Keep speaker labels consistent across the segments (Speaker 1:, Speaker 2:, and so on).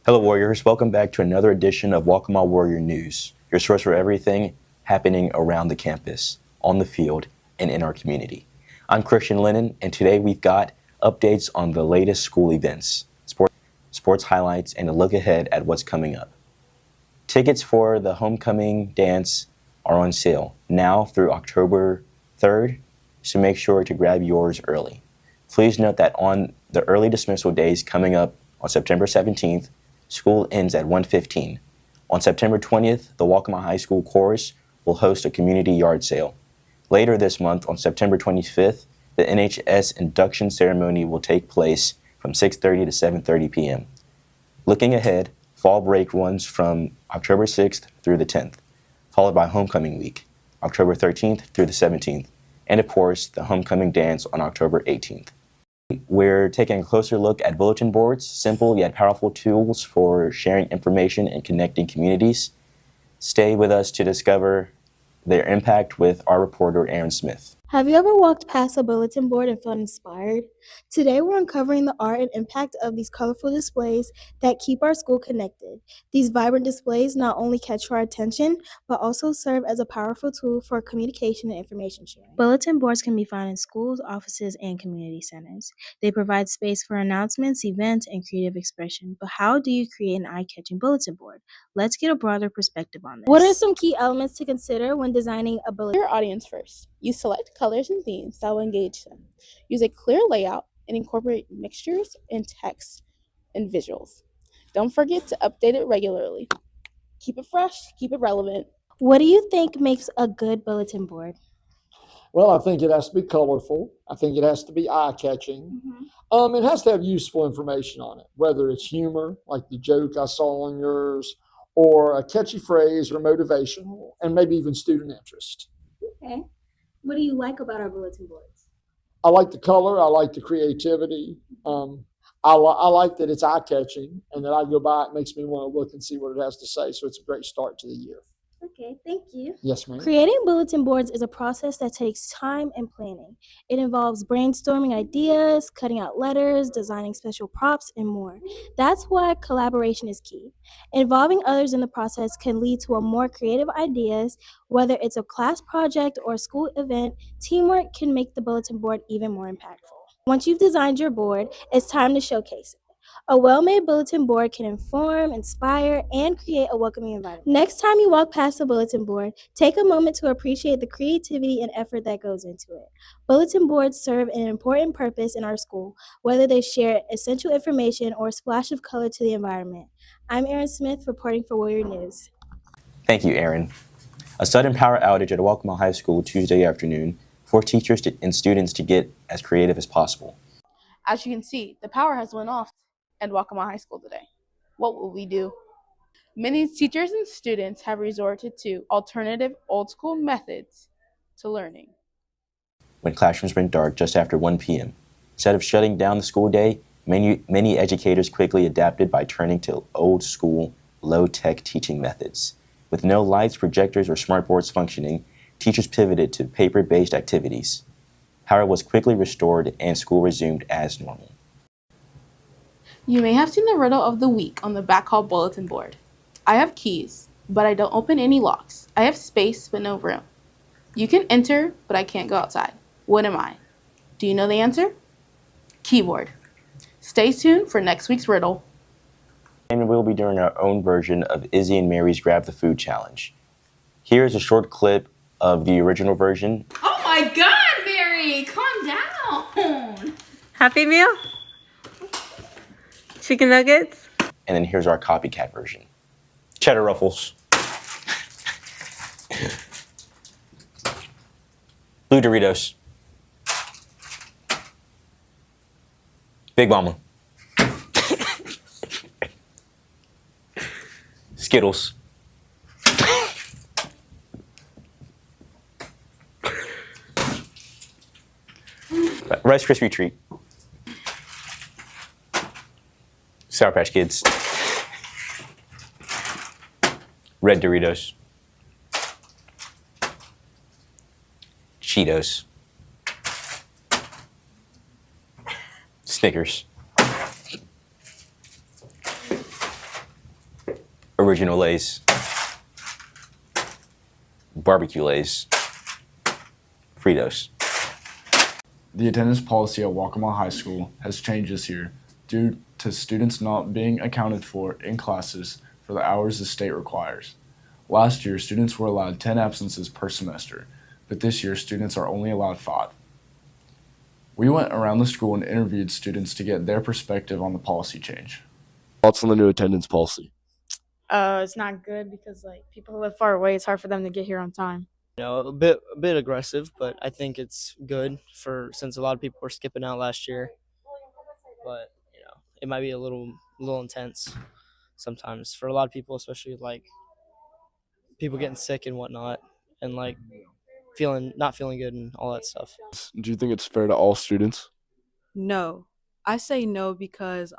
Speaker 1: Hello, Warriors. Welcome back to another edition of Waccamaw Warrior News, your source for everything happening around the campus, on the field, and in our community. I'm Christian Lennon, and today we've got updates on the latest school events, sports highlights, and a look ahead at what's coming up. Tickets for the homecoming dance are on sale now through October 3rd, so make sure to grab yours early. Please note that on the early dismissal days coming up on September 17th, school ends at 1:15. On September 20th, the Waccamaw High School Chorus will host a community yard sale. Later this month, on September 25th, the NHS induction ceremony will take place from 6:30 to 7:30 p.m. Looking ahead, fall break runs from October 6th through the 10th, followed by homecoming week, October 13th through the 17th, and of course, the homecoming dance on October 18th. We're taking a closer look at bulletin boards, simple yet powerful tools for sharing information and connecting communities. Stay with us to discover their impact with our reporter, Aaron Smith.
Speaker 2: Have you ever walked past a bulletin board and felt inspired? Today we're uncovering the art and impact of these colorful displays that keep our school connected. These vibrant displays not only catch our attention, but also serve as a powerful tool for communication and information sharing. Bulletin boards can be found in schools, offices, and community centers. They provide space for announcements, events, and creative expression. But how do you create an eye-catching bulletin board? Let's get a broader perspective on this. What are some key elements to consider when designing a bulletin?
Speaker 3: Your audience first. You select colors and themes that will engage them. Use a clear layout and incorporate mixtures in text and visuals. Don't forget to update it regularly. Keep it fresh, keep it relevant.
Speaker 2: What do you think makes a good bulletin board?
Speaker 4: Well, I think it has to be colorful. I think it has to be eye-catching. It has to have useful information on it, whether it's humor, like the joke I saw on yours, or a catchy phrase or motivational, and maybe even student interest.
Speaker 2: Okay. What do you like about our bulletin boards?
Speaker 4: I like the color. I like the creativity. I like that it's eye-catching, and that I go by, it makes me want to look and see what it has to say. So it's a great start to the year.
Speaker 2: Okay, thank you.
Speaker 4: Yes, ma'am.
Speaker 2: Creating bulletin boards is a process that takes time and planning. It involves brainstorming ideas, cutting out letters, designing special props, and more. That's why collaboration is key. Involving others in the process can lead to a more creative ideas. Whether it's a class project or a school event, teamwork can make the bulletin board even more impactful. Once you've designed your board, it's time to showcase it. A well-made bulletin board can inform, inspire, and create a welcoming environment. Next time you walk past a bulletin board, take a moment to appreciate the creativity and effort that goes into it. Bulletin boards serve an important purpose in our school, whether they share essential information or a splash of color to the environment. I'm Aaron Smith, reporting for Warrior News.
Speaker 1: Thank you, Aaron. A sudden power outage at Waccamaw High School Tuesday afternoon forced teachers and students to get as creative as possible.
Speaker 3: As you can see, the power has went off at Waccamaw High School today. What will we do? Many teachers and students have resorted to alternative old school methods to learning.
Speaker 1: When classrooms went dark just after 1 p.m. Instead of shutting down the school day, many educators quickly adapted by turning to old school, low-tech teaching methods. With no lights, projectors, or smartboards functioning, teachers pivoted to paper-based activities. Power was quickly restored and school resumed as normal.
Speaker 3: You may have seen the riddle of the week on the back hall bulletin board. I have keys, but I don't open any locks. I have space, but no room. You can enter, but I can't go outside. What am I? Do you know the answer? Keyboard. Stay tuned for next week's riddle.
Speaker 1: And we'll be doing our own version of Izzy and Mary's Grab the Food Challenge. Here's a short clip of the original version.
Speaker 5: Oh my God, Mary, calm down.
Speaker 6: Happy Meal? Chicken nuggets?
Speaker 1: And then here's our copycat version. Cheddar Ruffles. Blue Doritos. Big Mama. Skittles. Rice Krispie Treat. Sour Patch Kids. Red Doritos. Cheetos. Snickers. Original Lay's, Barbecue Lay's, Fritos.
Speaker 7: The attendance policy at Waccamaw High School has changed this year due to students not being accounted for in classes for the hours the state requires. Last year, students were allowed 10 absences per semester, but this year students are only allowed 5. We went around the school and interviewed students to get their perspective on the policy change.
Speaker 8: Thoughts on the new attendance policy?
Speaker 9: It's not good because like people who live far away, it's hard for them to get here on time.
Speaker 10: A bit aggressive, but I think it's good since a lot of people were skipping out last year. But it might be a little intense sometimes for a lot of people, especially like people getting sick and whatnot, and like not feeling good and all that stuff.
Speaker 8: Do you think it's fair to all students?
Speaker 11: No. I say no because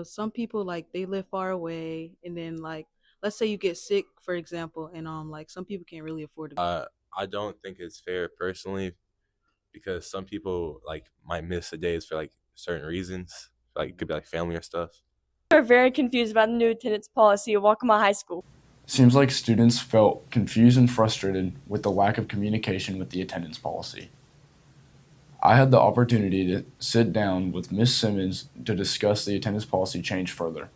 Speaker 11: some people like they live far away, and then like let's say you get sick, for example, and like some people can't really afford to
Speaker 12: I don't think it's fair personally because some people like might miss the days for like certain reasons. Like it could be like family or stuff.
Speaker 13: We are very confused about the new attendance policy at Waccamaw High School.
Speaker 7: Seems like students felt confused and frustrated with the lack of communication with the attendance policy. I had the opportunity to sit down with Ms. Simmons to discuss the attendance policy change further.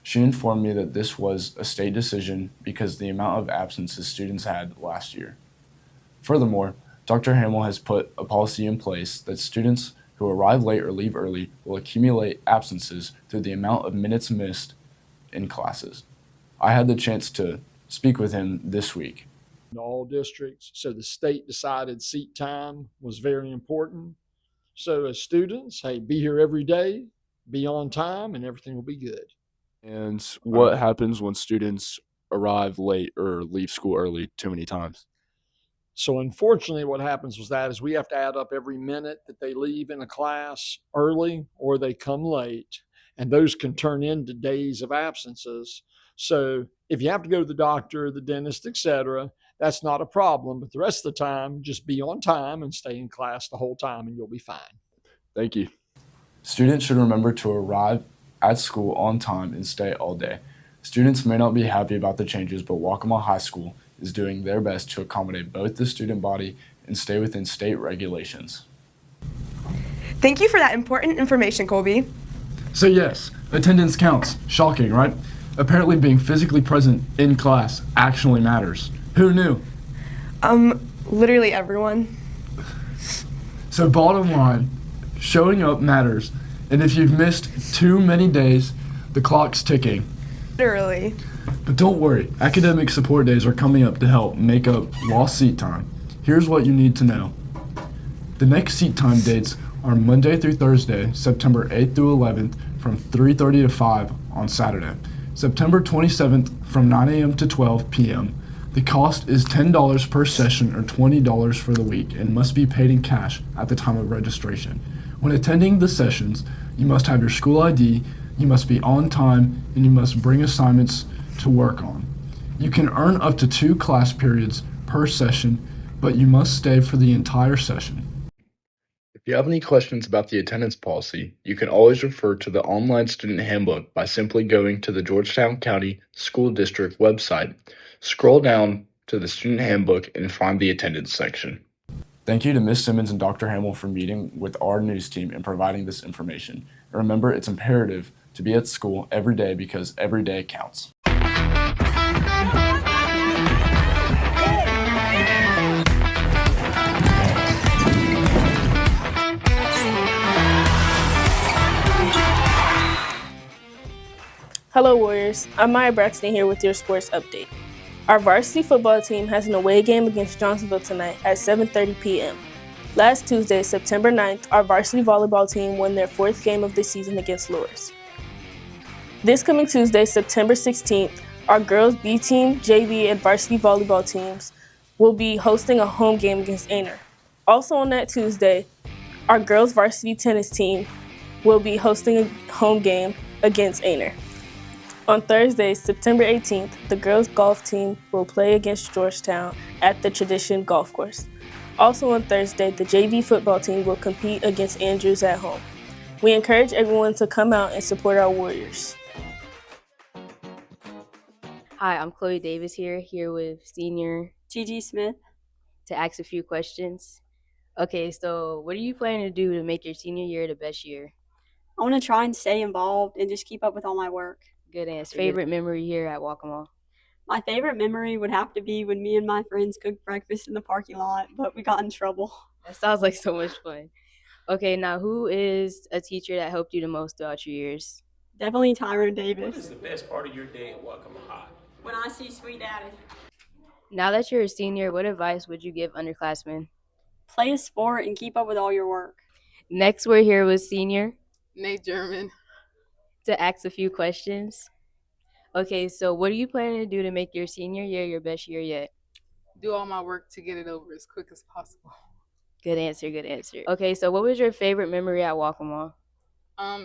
Speaker 7: She informed me that this was a state decision because of the amount of absences students had last year. Furthermore, Dr. Hamill has put a policy in place that students who arrive late or leave early will accumulate absences through the amount of minutes missed in classes. I had the chance to speak with him this week.
Speaker 4: In all districts, so the state decided seat time was very important. So as students, hey, be here every day, be on time, and everything will be good.
Speaker 8: And what happens when students arrive late or leave school early too many times?
Speaker 4: So unfortunately, what happens is we have to add up every minute that they leave in a class early or they come late, and those can turn into days of absences. So if you have to go to the doctor, the dentist, etc., that's not a problem. But the rest of the time, just be on time and stay in class the whole time, and you'll be fine.
Speaker 8: Thank you.
Speaker 7: Students should remember to arrive at school on time and stay all day. Students may not be happy about the changes, but Waccamaw High School is doing their best to accommodate both the student body and stay within state regulations.
Speaker 14: Thank you for that important information, Colby.
Speaker 7: So yes, attendance counts. Shocking, right? Apparently being physically present in class actually matters. Who knew?
Speaker 14: Literally everyone.
Speaker 7: So bottom line, showing up matters. And if you've missed too many days, the clock's ticking.
Speaker 14: Literally.
Speaker 7: But don't worry, academic support days are coming up to help make up lost seat time. Here's what you need to know. The next seat time dates are Monday through Thursday, September 8th through 11th from 3:30 to 5 on Saturday. September 27th from 9 a.m. to 12 p.m. The cost is $10 per session or $20 for the week and must be paid in cash at the time of registration. When attending the sessions, you must have your school ID, you must be on time, and you must bring assignments to work on. You can earn up to 2 class periods per session, but you must stay for the entire session.
Speaker 8: If you have any questions about the attendance policy, you can always refer to the online student handbook by simply going to the Georgetown County School District website. Scroll down to the student handbook and find the attendance section.
Speaker 7: Thank you to Ms. Simmons and Dr. Hamill for meeting with our news team and providing this information. And remember, it's imperative to be at school every day because every day counts.
Speaker 13: Hello Warriors, I'm Maya Braxton here with your sports update. Our varsity football team has an away game against Johnsonville tonight at 7:30 p.m. Last Tuesday, September 9th, our varsity volleyball team won their 4th game of the season against Loras. This coming Tuesday, September 16th, our girls B team, JV, and varsity volleyball teams will be hosting a home game against Aner. Also on that Tuesday, our girls varsity tennis team will be hosting a home game against Aner. On Thursday, September 18th, the girls golf team will play against Georgetown at the Tradition Golf Course. Also on Thursday, the JV football team will compete against Andrews at home. We encourage everyone to come out and support our Warriors.
Speaker 15: Hi, I'm Chloe Davis here with senior
Speaker 16: T.G. Smith.
Speaker 15: to ask a few questions. Okay, so what are you planning to do to make your senior year the best year?
Speaker 16: I want to try and stay involved and just keep up with all my work.
Speaker 15: Good answer. Favorite memory here at Waccamaw?
Speaker 16: My favorite memory would have to be when me and my friends cooked breakfast in the parking lot, but we got in trouble.
Speaker 15: That sounds like so much fun. Okay, now who is a teacher that helped you the most throughout your years?
Speaker 16: Definitely Tyrone Davis.
Speaker 17: What is the best part of your day at Waccamaw High?
Speaker 16: When I see Sweet Daddy.
Speaker 15: Now that you're a senior, what advice would you give underclassmen?
Speaker 16: Play a sport and keep up with all your work.
Speaker 15: Next, we're here with senior
Speaker 3: Nate German.
Speaker 15: to ask a few questions. Okay, so what are you planning to do to make your senior year your best year yet?
Speaker 3: Do all my work to get it over as quick as possible.
Speaker 15: Good answer, good answer. Okay, so what was your favorite memory at Waccamaw?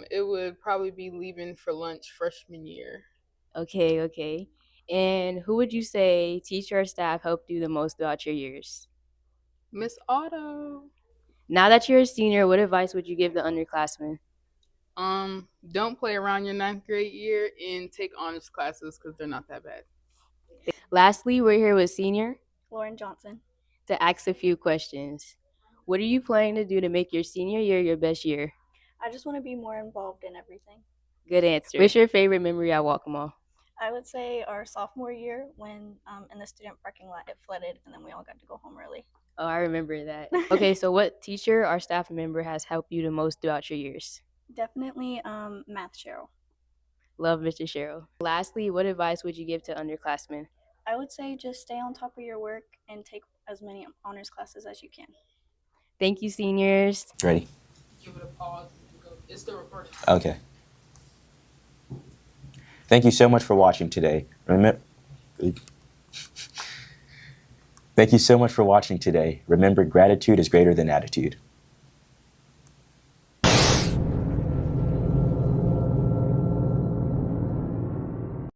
Speaker 3: It would probably be leaving for lunch freshman year.
Speaker 15: Okay. And who would you say, teacher or staff, helped you the most throughout your years?
Speaker 3: Miss Otto.
Speaker 15: Now that you're a senior, what advice would you give the underclassmen?
Speaker 3: Don't play around your 9th grade year and take honors classes because they're not that bad.
Speaker 15: Lastly, we're here with senior
Speaker 2: Lauren Johnson.
Speaker 15: to ask a few questions. What are you planning to do to make your senior year your best year?
Speaker 2: I just want to be more involved in everything.
Speaker 15: Good answer. What's your favorite memory at Waccamaw?
Speaker 2: I would say our sophomore year when in the student parking lot it flooded and then we all got to go home early.
Speaker 15: Oh, I remember that. Okay, so what teacher or staff member has helped you the most throughout your years?
Speaker 2: Definitely Math Cheryl.
Speaker 15: Love Mr. Cheryl. Lastly, what advice would you give to underclassmen?
Speaker 2: I would say just stay on top of your work and take as many honors classes as you can.
Speaker 15: Thank you, seniors.
Speaker 1: Ready?
Speaker 3: Give it a pause. It's the recording.
Speaker 1: Okay. Thank you so much for watching today. Thank you so much for watching today. Remember, gratitude is greater than attitude.